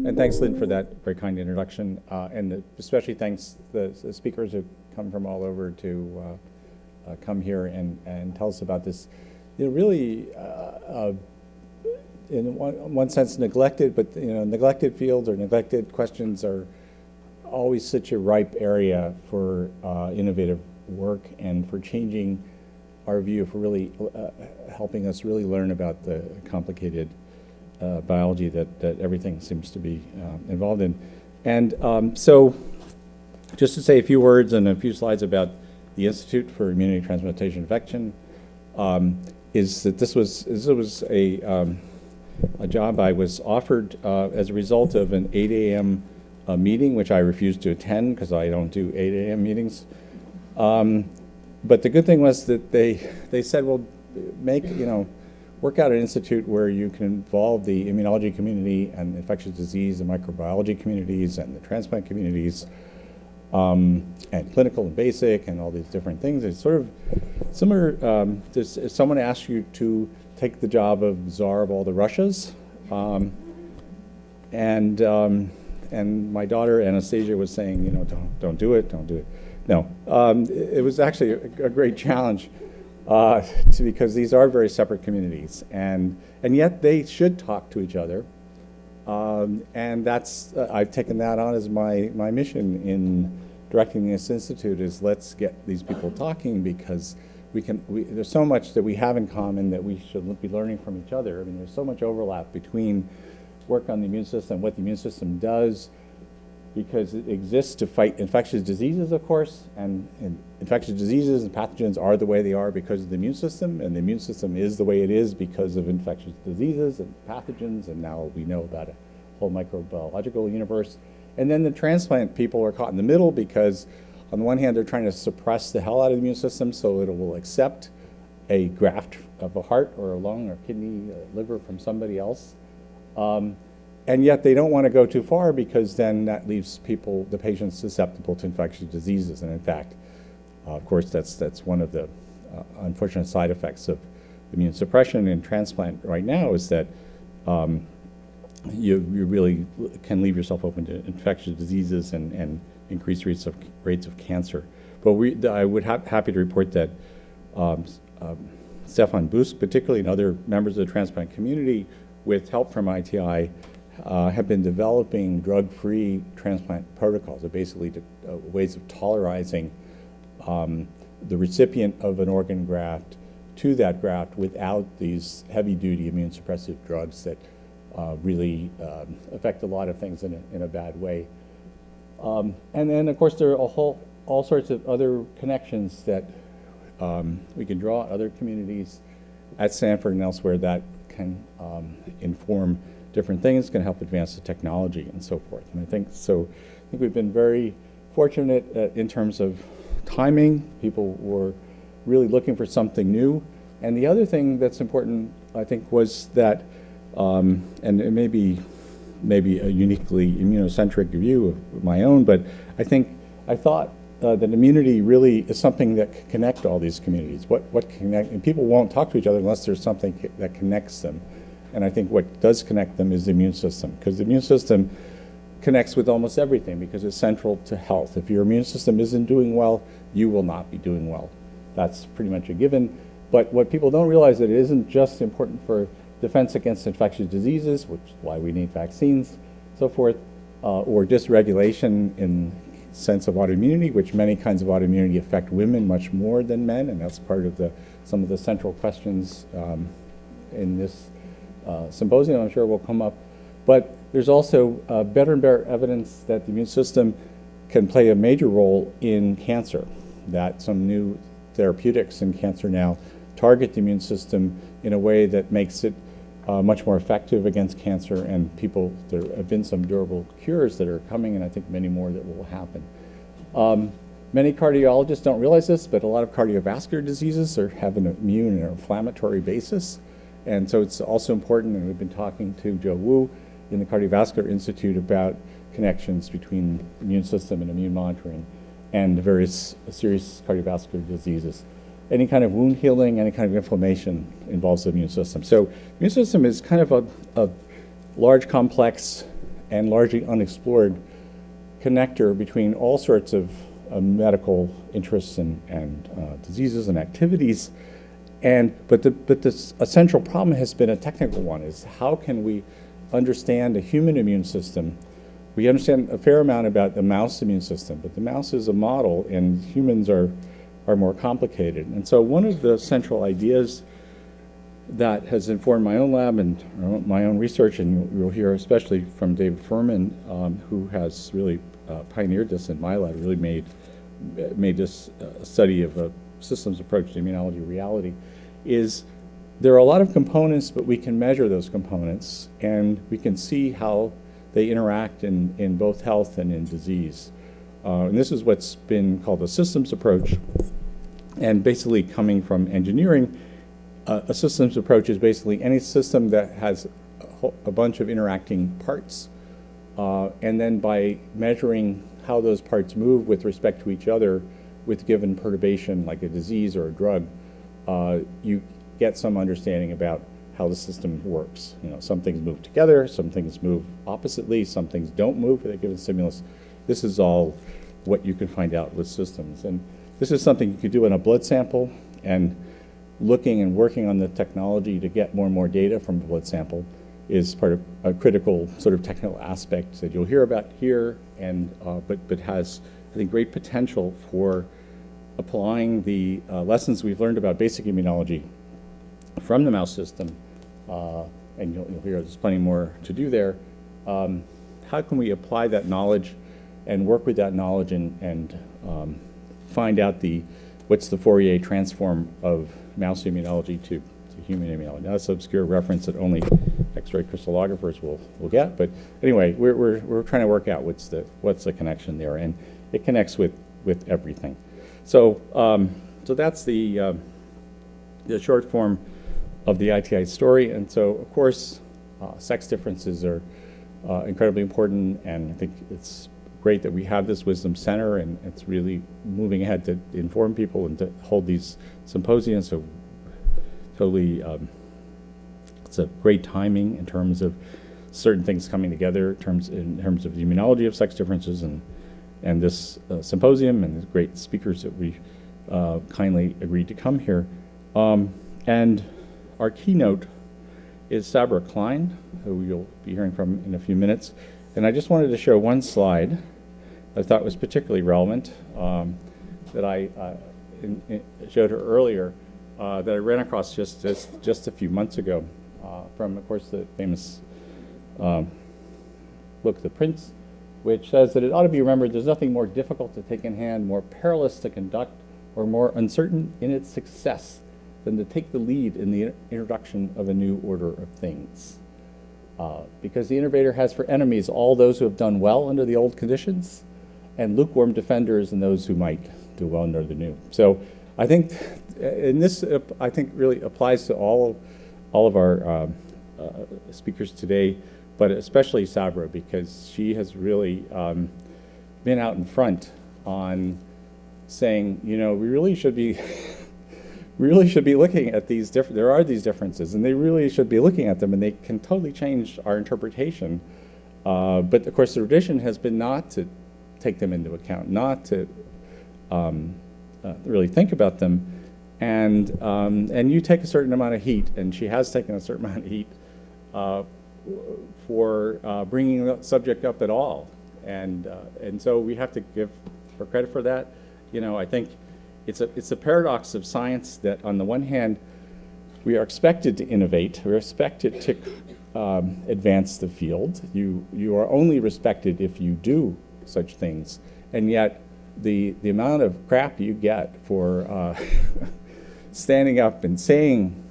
And thanks, Lynn, for that very kind introduction. And especially thanks the speakers who come from all over to come here and tell us about this. Really, in one sense, neglected, but neglected fields or neglected questions are always such a ripe area for innovative work and for changing our view, for really helping us really learn about the complicated biology that everything seems to be involved in. And so just to say a few words and a few slides about the Institute for Immunity, Transplantation, and Infection, is that this was a job I was offered as a result of an 8 a.m. Meeting, which I refused to attend because I don't do 8 a.m. meetings. But the good thing was that they said, well, work out an institute where you can involve the immunology community and infectious disease and microbiology communities and the transplant communities and clinical and basic and all these different things. It's sort of similar. If someone asks you to take the job of czar of all the Russias, and my daughter Anastasia was saying, don't do it, don't do it. No, it was actually a great challenge because these are very separate communities, and yet they should talk to each other. And that's I've taken that on as my mission in directing this institute, is let's get these people talking, because there's so much that we have in common that we should be learning from each other. I mean, there's so much overlap between work on the immune system, what the immune system does, because it exists to fight infectious diseases, of course, and infectious diseases and pathogens are the way they are because of the immune system, and the immune system is the way it is because of infectious diseases and pathogens, and now we know about a whole microbiological universe. And then the transplant people are caught in the middle because on the one hand, they're trying to suppress the hell out of the immune system so it will accept a graft of a heart or a lung or kidney, liver from somebody else. And yet they don't want to go too far, because then that leaves the patients susceptible to infectious diseases. And in fact, of course, that's one of the unfortunate side effects of immune suppression in transplant right now, is that you really can leave yourself open to infectious diseases and increased rates of cancer. But I would happy to report that Stefan Busk, particularly, and other members of the transplant community, with help from ITI, have been developing drug-free transplant protocols, or basically ways of tolerizing the recipient of an organ graft to that graft without these heavy-duty immune suppressive drugs that really affect a lot of things in a bad way. And then, of course, there are all sorts of other connections that we can draw other communities at Stanford and elsewhere that can inform different things, can help advance the technology and so forth. And I think we've been very fortunate in terms of timing. People were really looking for something new. And the other thing that's important, I think, was that, and it may be a uniquely immunocentric view of my own, but I thought that immunity really is something that can connect all these communities. And people won't talk to each other unless there's something that connects them. And I think what does connect them is the immune system, because the immune system connects with almost everything because it's central to health. If your immune system isn't doing well, you will not be doing well. That's pretty much a given. But what people don't realize is that it isn't just important for defense against infectious diseases, which is why we need vaccines, so forth, or dysregulation in sense of autoimmunity, which many kinds of autoimmunity affect women much more than men, and that's part of some of the central questions in this symposium, I'm sure will come up. But there's also better and better evidence that the immune system can play a major role in cancer, that some new therapeutics in cancer now target the immune system in a way that makes it much more effective against cancer, and there have been some durable cures that are coming, and I think many more that will happen. Many cardiologists don't realize this, but a lot of cardiovascular diseases have an immune and inflammatory basis. And so it's also important, and we've been talking to Joe Wu in the Cardiovascular Institute about connections between the immune system and immune monitoring and various serious cardiovascular diseases. Any kind of wound healing, any kind of inflammation involves the immune system. So the immune system is kind of a large, complex and largely unexplored connector between all sorts of medical interests and diseases and activities. But the essential problem has been a technical one, is how can we understand a human immune system? We understand a fair amount about the mouse immune system, but the mouse is a model and humans are more complicated. And so one of the central ideas that has informed my own lab and my own research, and you'll hear especially from David Furman, who has really pioneered this in my lab, really made this a study of a systems approach to immunology reality, is there are a lot of components, but we can measure those components, and we can see how they interact in both health and in disease. And this is what's been called a systems approach. And basically coming from engineering, a systems approach is basically any system that has a bunch of interacting parts. And then by measuring how those parts move with respect to each other with given perturbation, like a disease or a drug, you get some understanding about how the system works. You know, some things move together, some things move oppositely, some things don't move with a given stimulus. This is all what you can find out with systems. And this is something you could do in a blood sample, and looking and working on the technology to get more and more data from a blood sample is part of a critical sort of technical aspect that you'll hear about here, and but has, I think, great potential for applying the lessons we've learned about basic immunology from the mouse system, and you'll hear there's plenty more to do there. How can we apply that knowledge and work with that knowledge and find out what's the Fourier transform of mouse immunology to human immunology? Now, that's an obscure reference that only X-ray crystallographers will get, but anyway, we're trying to work out what's the connection there, and it connects with everything. So that's the short form of the ITI story. And so, of course, sex differences are incredibly important, and I think it's great that we have this Wisdom Center, and it's really moving ahead to inform people and to hold these symposiums. So totally, it's a great timing in terms of certain things coming together in terms of the immunology of sex differences and this symposium and the great speakers that we kindly agreed to come here. And our keynote is Sabra Klein, who you'll be hearing from in a few minutes. And I just wanted to show one slide I thought was particularly relevant that I showed her earlier, that I ran across just a few months ago from, of course, the famous book, The Prince, which says that it ought to be remembered there's nothing more difficult to take in hand, more perilous to conduct, or more uncertain in its success than to take the lead in the introduction of a new order of things. Because the innovator has for enemies all those who have done well under the old conditions, and lukewarm defenders and those who might do well under the new. So I think, and this I think really applies to all of our speakers today, but especially Sabra, because she has really been out in front on saying, you know, we really should be looking at these there are these differences, and they really should be looking at them, and they can totally change our interpretation. But of course, the tradition has been not to take them into account, not to really think about them, and you take a certain amount of heat, and she has taken a certain amount of heat for bringing the subject up at all, and so we have to give her credit for that. You know, I think it's a paradox of science that on the one hand, we are expected to innovate, we're expected to advance the field. You are only respected if you do such things, and yet the amount of crap you get for standing up and saying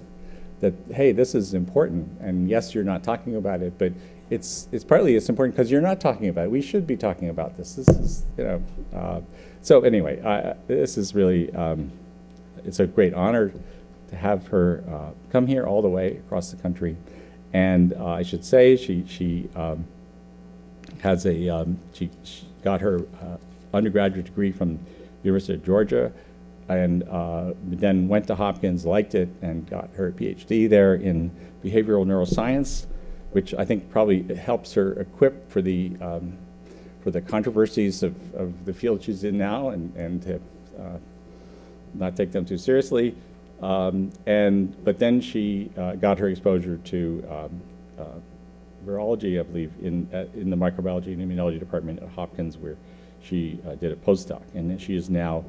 that, hey, this is important, and yes, you're not talking about it, but it's partly it's important because you're not talking about it. We should be talking about this. This is, you know, so anyway, this is really, it's a great honor to have her come here all the way across the country. And I should say she has a, she got her undergraduate degree from the University of Georgia, and then went to Hopkins, liked it, and got her PhD there in behavioral neuroscience. which I think probably helps her equip for the controversies of the field she's in now, and to not take them too seriously. But then she got her exposure to virology, I believe, in the microbiology and immunology department at Hopkins, where she did a postdoc. And then she is now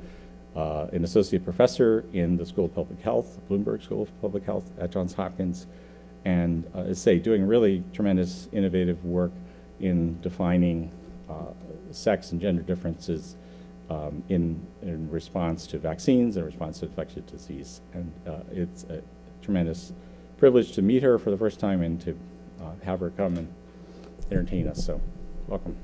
an associate professor in the School of Public Health, Bloomberg School of Public Health at Johns Hopkins, and as I say, doing really tremendous innovative work in defining sex and gender differences in response to vaccines and response to infectious disease. And it's a tremendous privilege to meet her for the first time and to have her come and entertain us. So welcome.